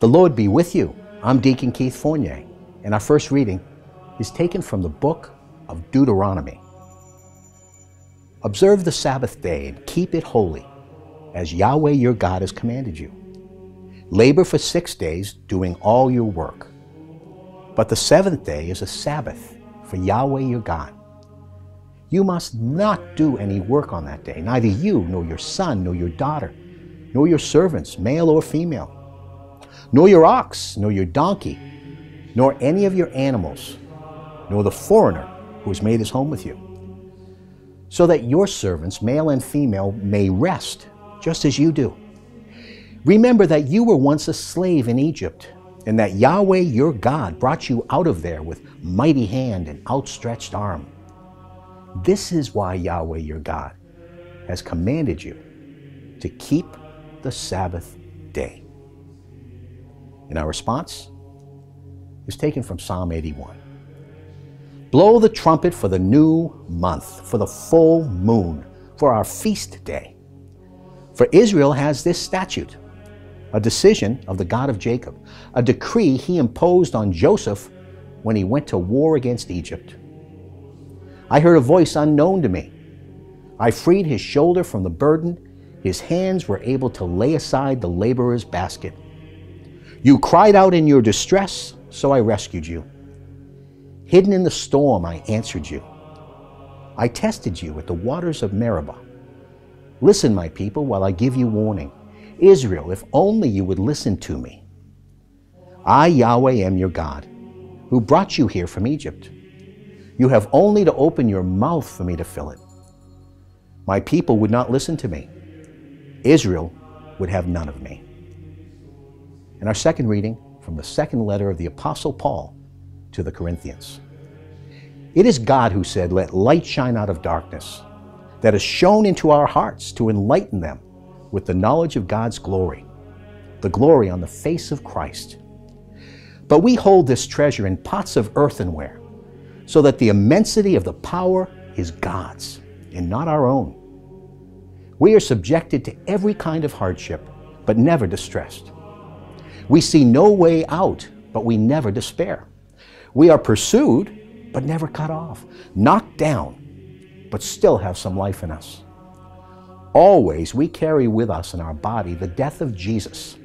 The Lord be with you. I'm Deacon Keith Fournier, and our first reading is taken from the book of Deuteronomy. Observe the Sabbath day and keep it holy, as Yahweh your God has commanded you. Labor for 6 days, doing all your work. But the seventh day is a Sabbath for Yahweh your God. You must not do any work on that day, neither you, nor your son, nor your daughter, nor your servants, male or female, nor your ox, nor your donkey, nor any of your animals, nor the foreigner who has made his home with you, so that your servants, male and female, may rest, just as you do. Remember that you were once a slave in Egypt, and that Yahweh your God brought you out of there with mighty hand and outstretched arm. This is why Yahweh your God has commanded you to keep the Sabbath day. And our response is taken from Psalm 81. Blow the trumpet for the new month, for the full moon, for our feast day. For Israel has this statute, a decision of the God of Jacob, a decree he imposed on Joseph when he went to war against Egypt. I heard a voice unknown to me. I freed his shoulder from the burden. His hands were able to lay aside the laborer's basket. You cried out in your distress, so I rescued you. Hidden in the storm, I answered you. I tested you at the waters of Meribah. Listen, my people, while I give you warning. Israel, if only you would listen to me. I, Yahweh, am your God, who brought you here from Egypt. You have only to open your mouth for me to fill it. My people would not listen to me. Israel would have none of me. And our second reading from the second letter of the Apostle Paul to the Corinthians. It is God who said, "Let light shine out of darkness," that has shone into our hearts to enlighten them with the knowledge of God's glory, the glory on the face of Christ. But we hold this treasure in pots of earthenware, so that the immensity of the power is God's and not our own. We are subjected to every kind of hardship, but never distressed. We see no way out, but we never despair. We are pursued, but never cut off, knocked down, but still have some life in us. Always we carry with us in our body the death of Jesus,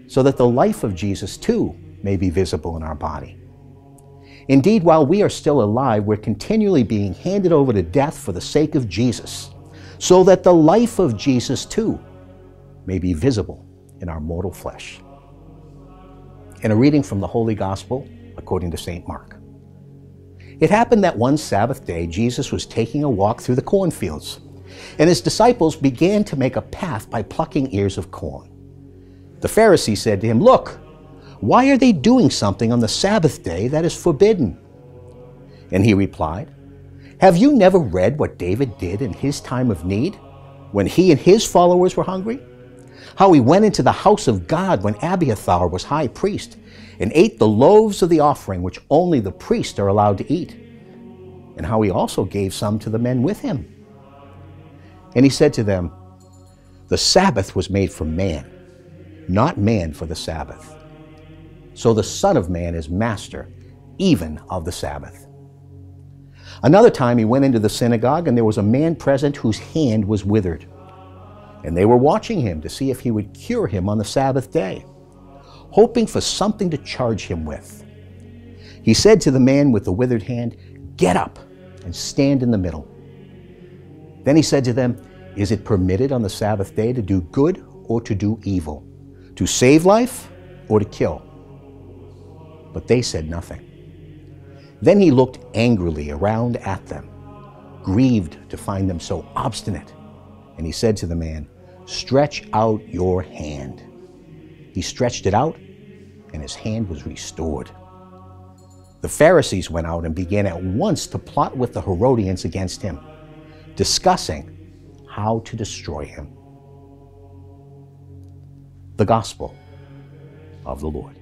so that the life of Jesus too may be visible in our body. Indeed, while we are still alive, we're continually being handed over to death for the sake of Jesus, so that the life of Jesus too may be visible in our mortal flesh. In a reading from the Holy Gospel according to St. Mark. It happened that one Sabbath day Jesus was taking a walk through the cornfields, and his disciples began to make a path by plucking ears of corn. The Pharisees said to him, "Look, why are they doing something on the Sabbath day that is forbidden?" And he replied, "Have you never read what David did in his time of need, when he and his followers were hungry? How he went into the house of God when Abiathar was high priest, and ate the loaves of the offering which only the priests are allowed to eat, and how he also gave some to the men with him. And he said to them, the Sabbath was made for man, not man for the Sabbath. So the Son of Man is master even of the Sabbath." Another time he went into the synagogue, and there was a man present whose hand was withered. And they were watching him to see if he would cure him on the Sabbath day, hoping for something to charge him with. He said to the man with the withered hand, "Get up and stand in the middle." Then he said to them, "Is it permitted on the Sabbath day to do good or to do evil, to save life or to kill?" But they said nothing. Then he looked angrily around at them, grieved to find them so obstinate. And he said to the man, "Stretch out your hand." He stretched it out, and his hand was restored. The Pharisees went out and began at once to plot with the Herodians against him, discussing how to destroy him. The Gospel of the Lord.